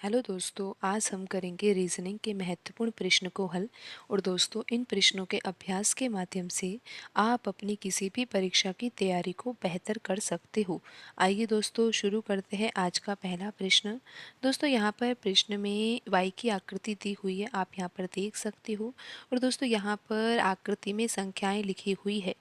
Hello दोस्तों, आज हम करेंगे रीजनिंग के महत्वपूर्ण प्रश्न को हल। और दोस्तों, इन प्रश्नों के अभ्यास के माध्यम से आप अपनी किसी भी परीक्षा की तैयारी को बेहतर कर सकते हो। आइए दोस्तों, शुरू करते हैं आज का पहला प्रश्न। दोस्तों, यहाँ पर प्रश्न में वाई की आकृति दी हुई है, आप यहाँ पर देख सकते हो। और दोस्तों, यहाँ पर आकृति में संख्याएं लिखी हुई है।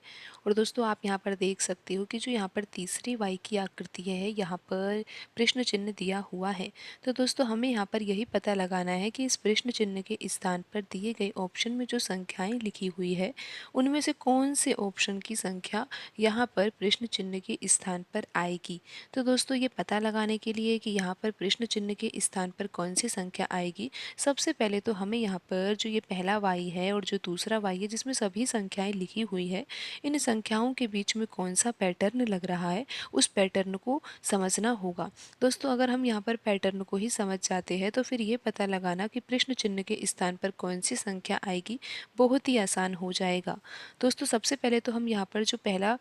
और दोस्तों, आप यहाँ पर देख सकते हो कि जो यहाँ पर तीसरी वाई की आकृति है, यहाँ पर प्रश्न चिन्ह दिया हुआ है। तो दोस्तों, हमें यहाँ पर यही पता लगाना है कि इस प्रश्न चिन्ह के स्थान पर दिए गए ऑप्शन में जो संख्याएं लिखी हुई है, उनमें से कौन से ऑप्शन की संख्या यहाँ पर प्रश्न चिन्ह के स्थान पर आएगी। तो दोस्तों, ये पता लगाने के लिए कि यहाँ पर प्रश्न चिन्ह के स्थान पर कौन सी संख्या आएगी, सबसे पहले तो हमें यहाँ पर जो ये पहला वाई है और जो दूसरा वाई है जिसमें सभी संख्याएं लिखी हुई है, इन संख्याओं के बीच में कौन सा पैटर्न लग रहा है, उस पैटर्न को समझना होगा। दोस्तों, अगर हम यहाँ पर पैटर्न को ही समझ जाते हैं तो फिर ये पता लगाना कि प्रश्न चिन्ह के स्थान पर कौन सी संख्या आएगी बहुत ही आसान हो जाएगा। दोस्तों, सबसे पहले तो हम यहाँ पर जो पहला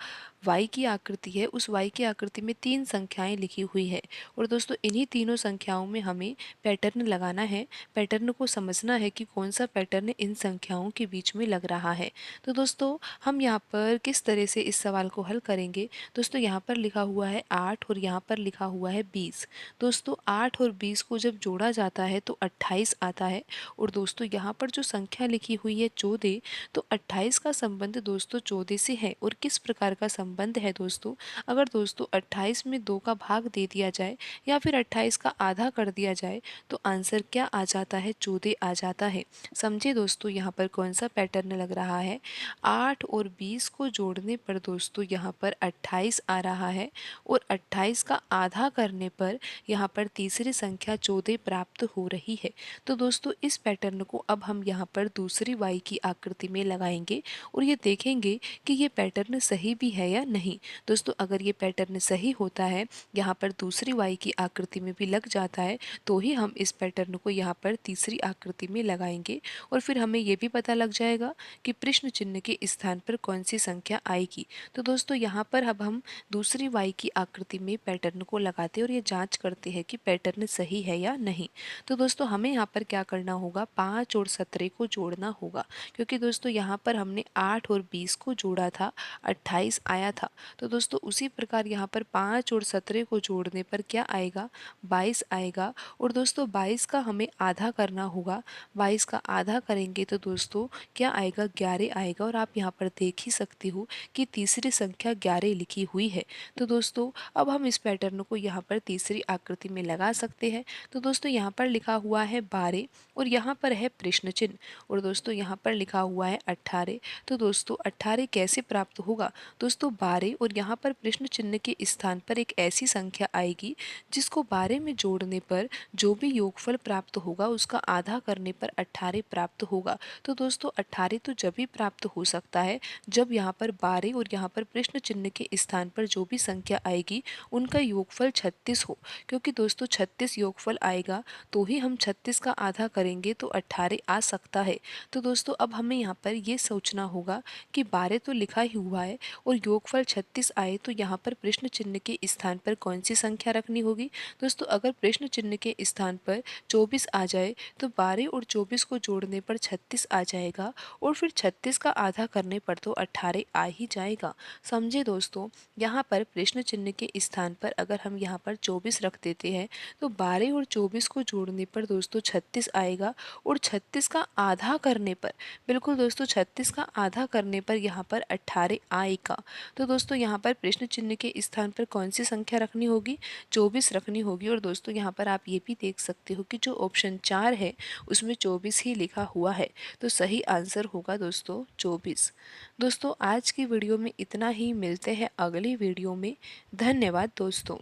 वाई की आकृति है, उस वाई की आकृति में तीन संख्याएं लिखी हुई है। और दोस्तों, इन्हीं तीनों संख्याओं में हमें पैटर्न लगाना है, पैटर्न को समझना है कि कौन सा पैटर्न इन संख्याओं के बीच में लग रहा है। तो दोस्तों, हम यहाँ पर किस तरह से इस सवाल को हल करेंगे। दोस्तों, यहाँ पर लिखा हुआ है 8 और यहाँ पर लिखा हुआ है 20। दोस्तों, 8 और 20 को जब जोड़ा जाता है तो 28 आता है। और दोस्तों, यहाँ पर जो संख्या लिखी हुई है 14, तो 28 का संबंध दोस्तों 14 से है। और किस प्रकार का संबंध है दोस्तों, अगर दोस्तों 28 में 2 का भाग दे दिया जाए या फिर 28 का आधा कर दिया जाए तो आंसर क्या आ जाता है, 14 आ जाता है। समझे दोस्तों, यहाँ पर कौन सा पैटर्न लग रहा है। 8 और 20 को जोड़ने पर दोस्तों यहाँ पर 28 आ रहा है। और 28 का आधा करने पर यहाँ पर तीसरी संख्या 14 प्राप्त हो रही है। तो दोस्तों, इस पैटर्न को अब हम यहाँ पर दूसरी वाई की आकृति में लगाएंगे और ये देखेंगे कि ये पैटर्न सही भी है या नहीं। दोस्तों, अगर ये पैटर्न सही होता है, यहाँ पर दूसरी वाई की आकृति में भी लग जाता है, तो ही हम इस पैटर्न को यहाँ पर तीसरी आकृति में लगाएंगे। और फिर हमें ये भी पता लग जाएगा कि प्रश्न चिन्ह के स्थान पर कौन सी संख्या आएगी। तो दोस्तों, यहाँ पर अब हम दूसरी वाई की आकृति में पैटर्न को लगाते हैं और ये जांच करते हैं कि पैटर्न सही है या नहीं। तो दोस्तों, हमें यहाँ पर क्या करना होगा, 5 और 17 को जोड़ना होगा। क्योंकि दोस्तों, यहाँ पर हमने 8 और 20 को जोड़ा था, 28 आया था। तो दोस्तों, उसी प्रकार यहाँ पर 5 और 17 को जोड़ने पर क्या आएगा, 22 आएगा। और दोस्तों, 22 का हमें आधा करना होगा। 22 का आधा करेंगे तो दोस्तों क्या आएगा, 11 आएगा। और आप यहाँ पर देख ही सकते हो कि तीसरी संख्या 11 लिखी हुई है। तो दोस्तों, अब हम इस पैटर्न को यहाँ पर तीसरी आकृति में लगा सकते हैं। तो दोस्तों, यहाँ पर लिखा हुआ है 12 और यहाँ पर है प्रश्न चिन्ह। और दोस्तों, यहाँ पर लिखा हुआ है 18। तो दोस्तों, 18 कैसे प्राप्त होगा। दोस्तों, 12 और यहाँ पर प्रश्न चिन्ह के स्थान पर एक ऐसी संख्या आएगी जिसको 12 में जोड़ने पर जो भी योगफल प्राप्त होगा उसका आधा करने पर 18 प्राप्त होगा। तो दोस्तों, 18 तो जब भी प्राप्त हो सकता है जब यहाँ पर 12 और यहाँ पर प्रश्न चिन्ह के स्थान पर जो भी संख्या आएगी उनका योगफल 36 हो। क्योंकि दोस्तों, 36 योगफल आएगा तो ही हम 36 का आधा करेंगे तो 18 आ सकता है। तो दोस्तों, अब हमें यहाँ पर ये सोचना होगा कि 12 तो लिखा ही हुआ है और योगफल 36 आए तो यहाँ पर प्रश्न चिन्ह के स्थान पर कौन सी संख्या रखनी होगी। दोस्तों, अगर प्रश्न चिन्ह के स्थान पर 24 आ जाए तो 12 और 24 को जोड़ने पर 36 आ जाएगा। और फिर 36 का आधा करने पर तो 18 आ ही जाएगा। समझे दोस्तों, यहाँ पर प्रश्न चिन्ह के स्थान पर अगर हम यहाँ पर 24 रख देते हैं तो 12 और 24 को जोड़ने पर दोस्तों 36 आएगा। और 36 का आधा करने पर, बिल्कुल दोस्तों, 36 का आधा करने पर यहाँ पर 18 आएगा। तो दोस्तों, यहाँ पर प्रश्न चिन्ह के स्थान पर कौन सी संख्या रखनी होगी, 24 रखनी होगी। और दोस्तों, यहाँ पर आप ये भी देख सकते हो कि जो ऑप्शन 4 है उसमें 24 ही लिखा हुआ है। तो सही आंसर होगा दोस्तों 24। दोस्तों, आज की वीडियो में इतना ही, मिलते हैं अगली वीडियो में। धन्यवाद दोस्तों।